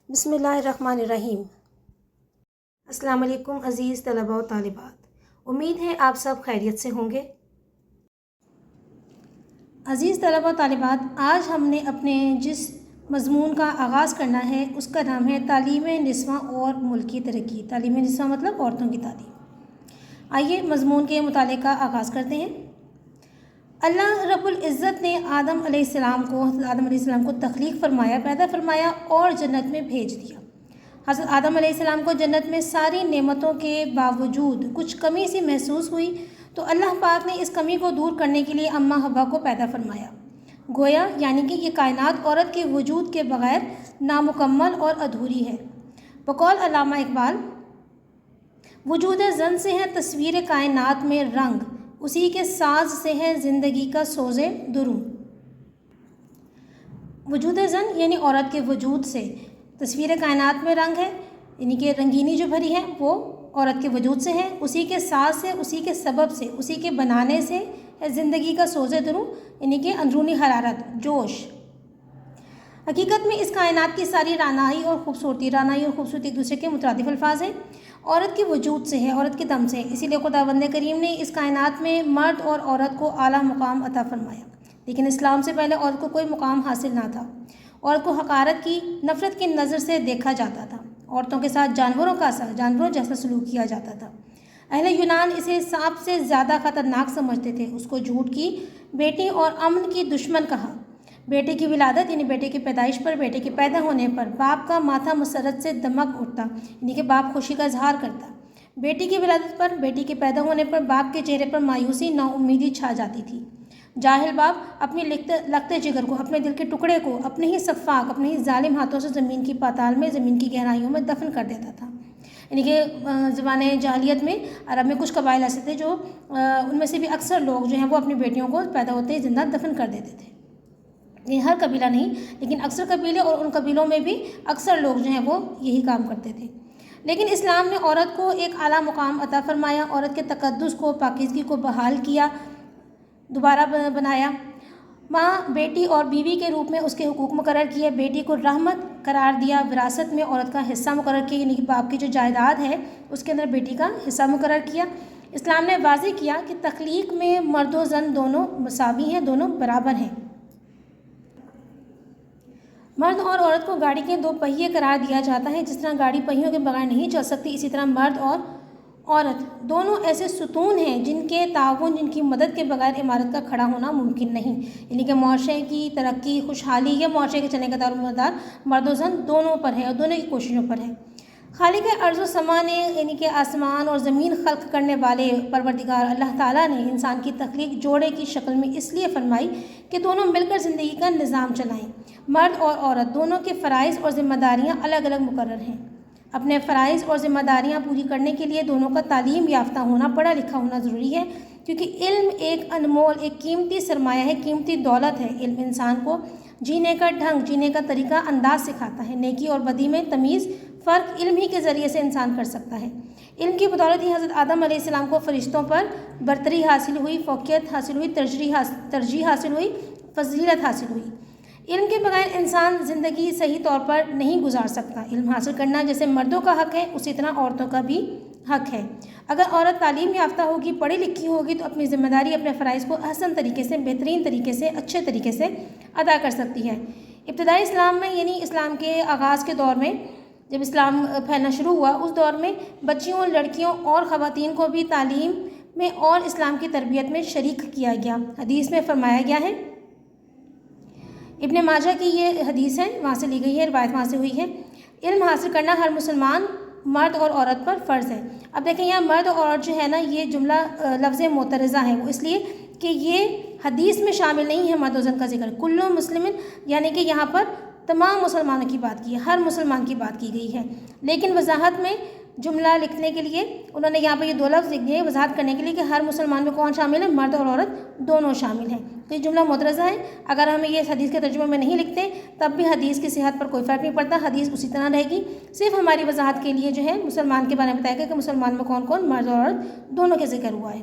بسم اللہ الرحمن الرحیم۔ السلام علیکم عزیز طلباء و طالبات، امید ہے آپ سب خیریت سے ہوں گے۔ عزیز طلباء و طالبات، آج ہم نے اپنے جس مضمون کا آغاز کرنا ہے اس کا نام ہے تعلیم نسواں اور ملکی ترقی۔ تعلیم نسواں مطلب عورتوں کی تعلیم۔ آئیے مضمون کے مطالعے کا آغاز کرتے ہیں۔ اللہ رب العزت نے آدم علیہ السلام کو تخلیق فرمایا، پیدا فرمایا اور جنت میں بھیج دیا۔ حضرت آدم علیہ السلام کو جنت میں ساری نعمتوں کے باوجود کچھ کمی سی محسوس ہوئی تو اللہ پاک نے اس کمی کو دور کرنے کے لیے اماں حوا کو پیدا فرمایا۔ گویا یعنی کہ یہ کائنات عورت کے وجود کے بغیر نامکمل اور ادھوری ہے۔ بقول علامہ اقبال، وجود زن سے ہے تصویر کائنات میں رنگ، اسی کے ساز سے ہے زندگی کا سوز دروں۔ وجود زن یعنی عورت کے وجود سے تصویر کائنات میں رنگ ہے، یعنی کہ رنگینی جو بھری ہے وہ عورت کے وجود سے ہے، اسی کے ساز سے، اسی کے سبب سے، اسی کے بنانے سے ہے زندگی کا سوز دروں، یعنی کہ اندرونی حرارت، جوش۔ حقیقت میں اس کائنات کی ساری رعنائی اور خوبصورتی ایک دوسرے کے مترادف الفاظ ہیں، عورت کے وجود سے ہے، عورت کے دم سے ہے۔ اسی لیے خداوند کریم نے اس کائنات میں مرد اور عورت کو اعلیٰ مقام عطا فرمایا، لیکن اسلام سے پہلے عورت کو کوئی مقام حاصل نہ تھا۔ عورت کو حقارت کی، نفرت کی نظر سے دیکھا جاتا تھا، عورتوں کے ساتھ جانوروں جیسا سلوک کیا جاتا تھا۔ اہل یونان اسے سانپ سے زیادہ خطرناک سمجھتے تھے، اس کو جھوٹ کی بیٹی اور امن کی دشمن کہا۔ بیٹے کی ولادت یعنی بیٹے کی پیدائش پر، بیٹے کے پیدا ہونے پر باپ کا ماتھا مسرت سے دمک اٹھتا، یعنی کہ باپ خوشی کا اظہار کرتا۔ بیٹی کی ولادت پر، بیٹی کے پیدا ہونے پر باپ کے چہرے پر مایوسی، نا امیدی چھا جاتی تھی۔ جاہل باپ اپنی لگتے جگر کو، اپنے دل کے ٹکڑے کو اپنے ہی سفاک، اپنے ہی ظالم ہاتھوں سے زمین کی پاتال میں، زمین کی گہرائیوں میں دفن کر دیتا تھا۔ یعنی کہ زمانۂ جاہلیت میں عرب میں کچھ قبائل ایسے تھے جو ان میں سے بھی اکثر لوگ جو ہیں وہ اپنی بیٹیوں کو پیدا ہوتے ہی زندہ دفن کر دیتے تھے۔ یہ ہر قبیلہ نہیں، لیکن اکثر قبیلے، اور ان قبیلوں میں بھی اکثر لوگ جو ہیں وہ یہی کام کرتے تھے۔ لیکن اسلام نے عورت کو ایک اعلیٰ مقام عطا فرمایا، عورت کے تقدس کو، پاکیزگی کو بحال کیا، دوبارہ بنایا۔ ماں، بیٹی اور بیوی کے روپ میں اس کے حقوق مقرر کیے، بیٹی کو رحمت قرار دیا، وراثت میں عورت کا حصہ مقرر کیا، یعنی کہ باپ کی جو جائیداد ہے اس کے اندر بیٹی کا حصہ مقرر کیا۔ اسلام نے واضح کیا کہ تخلیق میں مرد و زن دونوں مساوی ہیں، دونوں برابر ہیں۔ مرد اور عورت کو گاڑی کے دو پہیے قرار دیا جاتا ہے۔ جس طرح گاڑی پہیوں کے بغیر نہیں چل سکتی، اسی طرح مرد اور عورت دونوں ایسے ستون ہیں جن کے تعاون، جن کی مدد کے بغیر عمارت کا کھڑا ہونا ممکن نہیں۔ یعنی کہ معاشرے کی ترقی، خوشحالی یا معاشرے کے چلنے کا دار و مدار مرد و زن دونوں پر ہے اور دونوں کی کوششوں پر ہے۔ خالق ارض و سما نے، یعنی کہ آسمان اور زمین خلق کرنے والے پروردگار اللہ تعالیٰ نے انسان کی تخلیق جوڑے کی شکل میں اس لیے فرمائی کہ دونوں مل کر زندگی کا نظام چلائیں۔ مرد اور عورت دونوں کے فرائض اور ذمہ داریاں الگ الگ مقرر ہیں۔ اپنے فرائض اور ذمہ داریاں پوری کرنے کے لیے دونوں کا تعلیم یافتہ ہونا، پڑھا لکھا ہونا ضروری ہے، کیونکہ علم ایک انمول، ایک قیمتی سرمایہ ہے، قیمتی دولت ہے۔ علم انسان کو جینے کا ڈھنگ، جینے کا طریقہ انداز سکھاتا ہے۔ نیکی اور بدی میں تمیز، فرق علم ہی کے ذریعے سے انسان کر سکتا ہے۔ علم کی بدولت ہی حضرت آدم علیہ السلام کو فرشتوں پر برتری حاصل ہوئی، فوقیت حاصل ہوئی، ترجیح حاصل ہوئی، فضیلت حاصل ہوئی۔ علم کے بغیر انسان زندگی صحیح طور پر نہیں گزار سکتا۔ علم حاصل کرنا جیسے مردوں کا حق ہے، اسی طرح عورتوں کا بھی حق ہے۔ اگر عورت تعلیم یافتہ ہوگی، پڑھی لکھی ہوگی تو اپنی ذمہ داری، اپنے فرائض کو احسن طریقے سے، بہترین طریقے سے، اچھے طریقے سے ادا کر سکتی ہے۔ ابتدائی اسلام میں، یعنی اسلام کے آغاز کے دور میں، جب اسلام پھیلنا شروع ہوا، اس دور میں بچیوں، لڑکیوں اور خواتین کو بھی تعلیم میں اور اسلام کی تربیت میں شریک کیا گیا۔ حدیث میں فرمایا گیا ہے، ابن ماجہ کی یہ حدیث ہے، وہاں سے لی گئی ہے، روایت وہاں سے ہوئی ہے، علم حاصل کرنا ہر مسلمان مرد اور عورت پر فرض ہے۔ اب دیکھیں یہاں مرد اور عورت جو ہے نا، یہ جملہ لفظ معترضہ ہے، وہ اس لیے کہ یہ حدیث میں شامل نہیں ہے مرد و زن کا ذکر۔ کلو مسلم، یعنی کہ یہاں پر تمام مسلمانوں کی بات کی ہے، ہر مسلمان کی بات کی گئی ہے، لیکن وضاحت میں جملہ لکھنے کے لیے انہوں نے یہاں پہ یہ دو لفظ لکھ دیے، وضاحت کرنے کے لیے کہ ہر مسلمان میں کون شامل ہے، مرد اور عورت دونوں شامل ہیں۔ تو یہ جملہ مدرجہ ہے، اگر ہم یہ حدیث کے ترجمے میں نہیں لکھتے تب بھی حدیث کی صحت پر کوئی فرق نہیں پڑتا، حدیث اسی طرح رہے گی، صرف ہماری وضاحت کے لیے جو ہے مسلمان کے بارے میں بتایا گیا کہ مسلمان میں کون کون مرد اور عورت دونوں کے ذکر ہوا ہے۔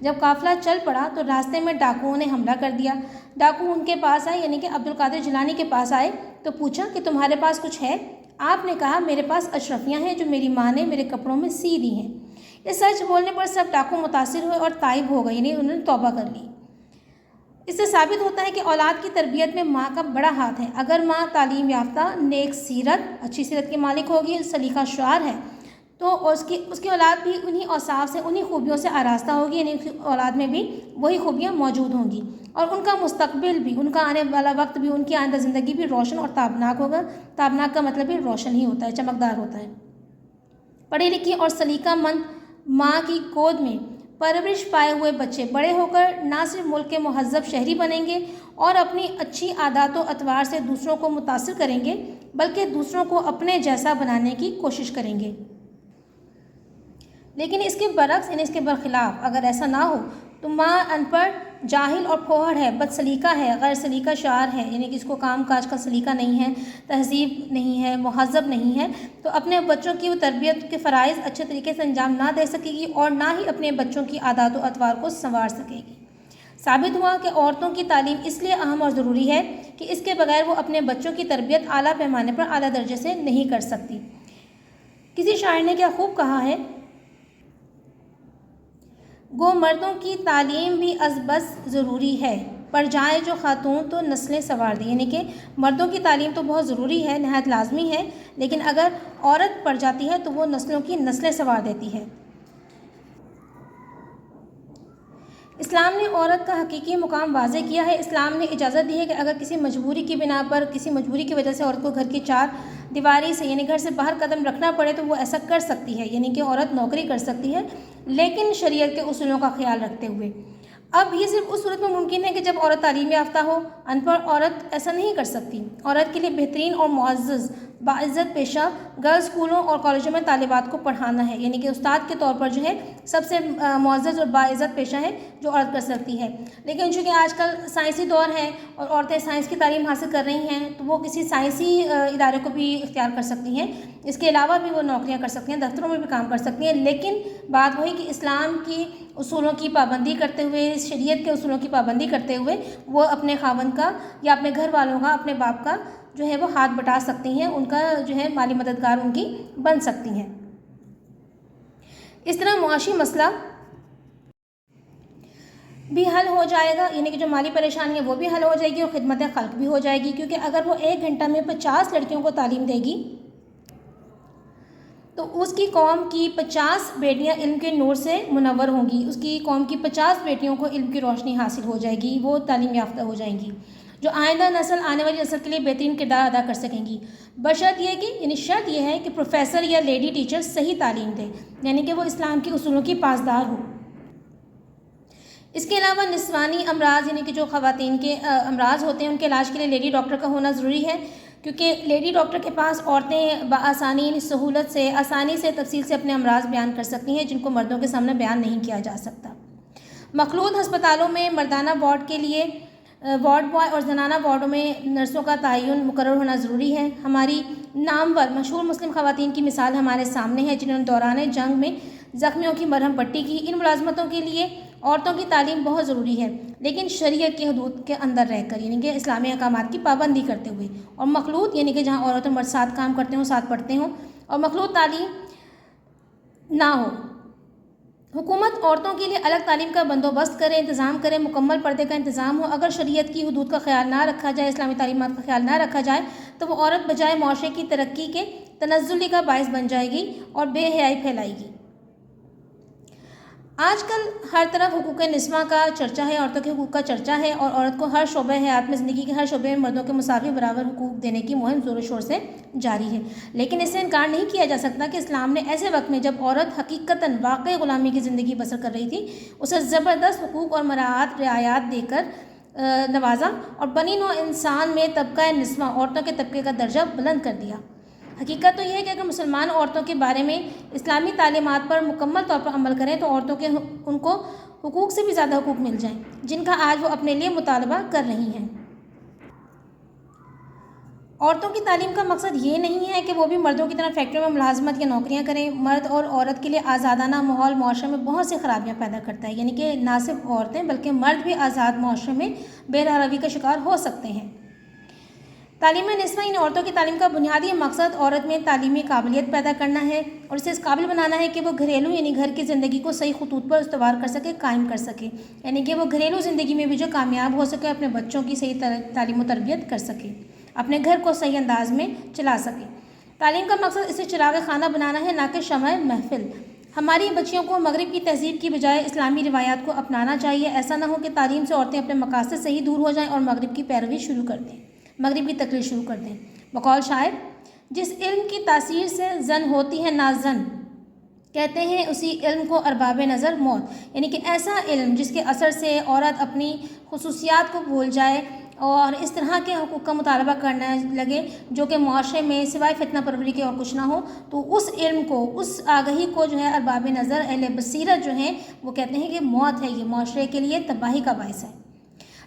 جب قافلہ چل پڑا تو راستے میں ڈاکوؤں نے حملہ کر دیا۔ ڈاکو ان کے پاس آئے، یعنی کہ عبدالقادر جیلانی کے پاس آئے تو پوچھا کہ تمہارے پاس کچھ ہے؟ آپ نے کہا میرے پاس اشرفیاں ہیں جو میری ماں نے میرے کپڑوں میں سی دی ہیں۔ یہ سچ بولنے پر سب ڈاکو متاثر ہوئے اور تائب ہو گئے، یعنی انہوں نے توبہ کر لی۔ اس سے ثابت ہوتا ہے کہ اولاد کی تربیت میں ماں کا بڑا ہاتھ ہے۔ اگر ماں تعلیم یافتہ، نیک سیرت، اچھی سیرت کی مالک ہوگی، سلیقہ شعار ہے، تو اس کی اولاد بھی انہی اوصاف سے، انہی خوبیوں سے آراستہ ہوگی، یعنی اس کی اولاد میں بھی وہی خوبیاں موجود ہوں گی، اور ان کا مستقبل بھی، ان کا آنے والا وقت بھی، ان کی آئندہ زندگی بھی روشن اور تابناک ہوگا۔ تابناک کا مطلب بھی روشن ہی ہوتا ہے، چمکدار ہوتا ہے۔ پڑھی لکھی اور سلیقہ مند ماں کی گود میں پرورش پائے ہوئے بچے بڑے ہو کر نہ صرف ملک کے مہذب شہری بنیں گے اور اپنی اچھی عادات و اطوار سے دوسروں کو متاثر کریں گے، بلکہ دوسروں کو اپنے جیسا بنانے کی کوشش کریں گے۔ لیکن اس کے برعکس، یعنی اس کے برخلاف اگر ایسا نہ ہو تو ماں ان پڑھ، جاہل اور پھوہڑ ہے، بد سلیقہ ہے، غیر سلیقہ شعار ہے، یعنی کہ اس کو کام کاج کا سلیقہ نہیں ہے، تہذیب نہیں ہے، مہذب نہیں ہے، تو اپنے بچوں کی وہ تربیت کے فرائض اچھے طریقے سے انجام نہ دے سکے گی اور نہ ہی اپنے بچوں کی عادات و اطوار کو سنوار سکے گی۔ ثابت ہوا کہ عورتوں کی تعلیم اس لیے اہم اور ضروری ہے کہ اس کے بغیر وہ اپنے بچوں کی تربیت اعلیٰ پیمانے پر، اعلیٰ درجے سے نہیں کر سکتی۔ کسی شاعر نے کیا خوب کہا ہے، گو مردوں کی تعلیم بھی از بس ضروری ہے، پر جائے جو خاتون تو نسلیں سنوار دی، یعنی کہ مردوں کی تعلیم تو بہت ضروری ہے، نہایت لازمی ہے، لیکن اگر عورت پڑھ جاتی ہے تو وہ نسلوں کی نسلیں سنوار دیتی ہے۔ اسلام نے عورت کا حقیقی مقام واضح کیا ہے۔ اسلام نے اجازت دی ہے کہ اگر کسی مجبوری کی بنا پر، کسی مجبوری کی وجہ سے عورت کو گھر کی چار دیواری سے، یعنی گھر سے باہر قدم رکھنا پڑے تو وہ ایسا کر سکتی ہے، یعنی کہ عورت نوکری کر سکتی ہے، لیکن شریعت کے اصولوں کا خیال رکھتے ہوئے۔ اب یہ صرف اس صورت میں ممکن ہے کہ جب عورت تعلیم یافتہ ہو۔ ان پڑھ عورت ایسا نہیں کر سکتی۔ عورت کے لیے بہترین اور معزز باعزت پیشہ گرلز اسکولوں اور کالجوں میں طالبات کو پڑھانا ہے، یعنی کہ استاد کے طور پر جو ہے سب سے معزز اور باعزت پیشہ ہے جو عورت کر سکتی ہے۔ لیکن چونکہ آج کل سائنسی دور ہے اور عورتیں سائنس کی تعلیم حاصل کر رہی ہیں تو وہ کسی سائنسی ادارے کو بھی اختیار کر سکتی ہیں، اس کے علاوہ بھی وہ نوکریاں کر سکتی ہیں، دفتروں میں بھی کام کر سکتی ہیں، لیکن بات وہی کہ اسلام کی اصولوں کی پابندی کرتے ہوئے، شریعت کے اصولوں کی پابندی کرتے ہوئے وہ اپنے خاوند کا یا اپنے گھر والوں کا، اپنے باپ کا جو ہے وہ ہاتھ بٹا سکتی ہیں، ان کا جو ہے مالی مددگار ان کی بن سکتی ہیں۔ اس طرح معاشی مسئلہ بھی حل ہو جائے گا، یعنی کہ جو مالی پریشانی ہے وہ بھی حل ہو جائے گی اور خدمت خلق بھی ہو جائے گی، کیونکہ اگر وہ 1 گھنٹہ میں 50 لڑکیوں کو تعلیم دے گی تو اس کی قوم کی 50 بیٹیاں علم کے نور سے منور ہوں گی، اس کی قوم کی 50 بیٹیوں کو علم کی روشنی حاصل ہو جائے گی، وہ تعلیم یافتہ ہو جائیں گی، جو آئندہ نسل، آنے والی نسل کے لیے بہترین کردار ادا کر سکیں گی، بشرط یہ کہ یعنی شرط یہ ہے کہ پروفیسر یا لیڈی ٹیچر صحیح تعلیم دے، یعنی کہ وہ اسلام کے اصولوں کی پاسدار ہو۔ اس کے علاوہ نسوانی امراض، یعنی کہ جو خواتین کے امراض ہوتے ہیں ان کے علاج کے لیے لیڈی ڈاکٹر کا ہونا ضروری ہے، کیونکہ لیڈی ڈاکٹر کے پاس عورتیں بآسانی، سہولت سے، آسانی سے، تفصیل سے اپنے امراض بیان کر سکتی ہیں جن کو مردوں کے سامنے بیان نہیں کیا جا سکتا۔ مخلوط ہسپتالوں میں مردانہ وارڈ کے لیے وارڈ بوائے اور زنانہ وارڈوں میں نرسوں کا تعین مقرر ہونا ضروری ہے۔ ہماری نامور مشہور مسلم خواتین کی مثال ہمارے سامنے ہے جنہوں نے دوران جنگ میں زخمیوں کی مرہم پٹی کی۔ ان ملازمتوں کے لیے عورتوں کی تعلیم بہت ضروری ہے، لیکن شریعت کی حدود کے اندر رہ کر، یعنی کہ اسلامی احکامات کی پابندی کرتے ہوئے، اور مخلوط یعنی کہ جہاں عورت اور مرد ساتھ کام کرتے ہوں، ساتھ پڑھتے ہوں، اور مخلوط تعلیم نہ ہو۔ حکومت عورتوں کے لیے الگ تعلیم کا بندوبست کرے، انتظام کرے، مکمل پردے کا انتظام ہو۔ اگر شریعت کی حدود کا خیال نہ رکھا جائے، اسلامی تعلیمات کا خیال نہ رکھا جائے تو وہ عورت بجائے معاشرے کی ترقی کے تنزلی کا باعث بن جائے گی اور بے حیائی پھیلائے گی۔ آج کل ہر طرف حقوق نسواں کا چرچا ہے، عورتوں کے حقوق کا چرچا ہے، اور عورت کو ہر شعبہ حیات میں، زندگی کے ہر شعبے میں مردوں کے مساوی برابر حقوق دینے کی مہم زور و شور سے جاری ہے۔ لیکن اس سے انکار نہیں کیا جا سکتا کہ اسلام نے ایسے وقت میں جب عورت حقیقتاً واقعی غلامی کی زندگی بسر کر رہی تھی، اسے زبردست حقوق اور مراعات، رعایات دے کر نوازا اور بنی نوع انسان میں طبقہ نسواں، عورتوں کے طبقے کا درجہ بلند کر دیا۔ حقیقت تو یہ ہے کہ اگر مسلمان عورتوں کے بارے میں اسلامی تعلیمات پر مکمل طور پر عمل کریں تو عورتوں کے ان کو حقوق سے بھی زیادہ حقوق مل جائیں جن کا آج وہ اپنے لیے مطالبہ کر رہی ہیں۔ عورتوں کی تعلیم کا مقصد یہ نہیں ہے کہ وہ بھی مردوں کی طرح فیکٹریوں میں ملازمت یا نوکریاں کریں۔ مرد اور عورت کے لیے آزادانہ ماحول معاشرے میں بہت سی خرابیاں پیدا کرتا ہے، یعنی کہ نہ صرف عورتیں بلکہ مرد بھی آزاد معاشرے میں بے روی کا شکار ہو سکتے ہیں۔ تعلیم نسواں یعنی عورتوں کی تعلیم کا بنیادی مقصد عورت میں تعلیمی قابلیت پیدا کرنا ہے اور اسے اس قابل بنانا ہے کہ وہ گھریلو یعنی گھر کی زندگی کو صحیح خطوط پر استوار کر سکے، قائم کر سکے، یعنی کہ وہ گھریلو زندگی میں بھی جو کامیاب ہو سکے، اپنے بچوں کی صحیح تعلیم و تربیت کر سکے، اپنے گھر کو صحیح انداز میں چلا سکے۔ تعلیم کا مقصد اسے چراغ خانہ بنانا ہے، نہ کہ شمع محفل۔ ہماری بچیوں کو مغرب کی تہذیب کی بجائے اسلامی روایات کو اپنانا چاہیے۔ ایسا نہ ہو کہ تعلیم سے عورتیں اپنے مقاصد سے ہی دور ہو جائیں اور مغرب کی پیروی شروع کر دیں، مغرب کی تقلید شروع کر دیں۔ بقول شاعر، جس علم کی تاثیر سے زن ہوتی ہے نازن، کہتے ہیں اسی علم کو ارباب نظر موت، یعنی کہ ایسا علم جس کے اثر سے عورت اپنی خصوصیات کو بھول جائے اور اس طرح کے حقوق کا مطالبہ کرنے لگے جو کہ معاشرے میں سوائے فتنہ پروری کے اور کچھ نہ ہو، تو اس علم کو، اس آگہی کو جو ہے ارباب نظر، اہل بصیرت جو ہیں وہ کہتے ہیں کہ موت ہے، یہ معاشرے کے لیے تباہی کا باعث ہے۔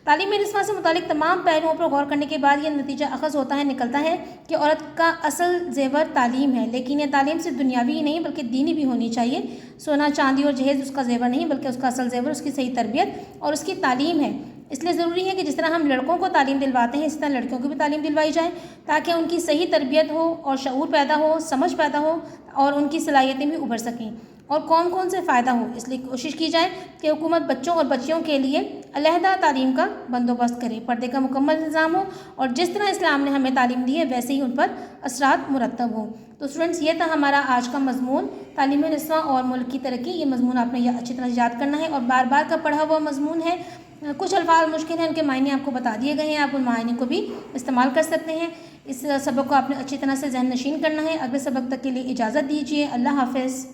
تعلیم نسواں سے متعلق تمام پہلوؤں پر غور کرنے کے بعد یہ نتیجہ اخذ نکلتا ہے کہ عورت کا اصل زیور تعلیم ہے، لیکن یہ تعلیم صرف دنیاوی ہی نہیں بلکہ دینی بھی ہونی چاہیے۔ سونا چاندی اور جہیز اس کا زیور نہیں بلکہ اس کا اصل زیور اس کی صحیح تربیت اور اس کی تعلیم ہے۔ اس لیے ضروری ہے کہ جس طرح ہم لڑکوں کو تعلیم دلواتے ہیں، اسی طرح لڑکیوں کو بھی تعلیم دلوائی جائے تاکہ ان کی صحیح تربیت ہو اور شعور پیدا ہو، سمجھ پیدا ہو اور ان کی صلاحیتیں بھی ابھر سکیں اور کون سے فائدہ ہو۔ اس لیے کوشش کی جائے کہ حکومت بچوں اور بچیوں کے لیے علیحدہ تعلیم کا بندوبست کرے، پردے کا مکمل نظام ہو اور جس طرح اسلام نے ہمیں تعلیم دی ہے ویسے ہی ان پر اثرات مرتب ہوں۔ تو اسٹوڈنٹس، یہ تھا ہمارا آج کا مضمون، تعلیم نسواں اور ملک کی ترقی۔ یہ مضمون آپ نے اچھی طرح یاد کرنا ہے اور بار بار کا پڑھا ہوا مضمون ہے۔ کچھ الفاظ مشکل ہیں، ان کے معنی آپ کو بتا دیے گئے ہیں، آپ ان معنی کو بھی استعمال کر سکتے ہیں۔ اس سبق کو آپ نے اچھی طرح سے ذہن نشین کرنا ہے۔ اگلے سبق تک کے لیے اجازت دیجیے۔ اللہ حافظ۔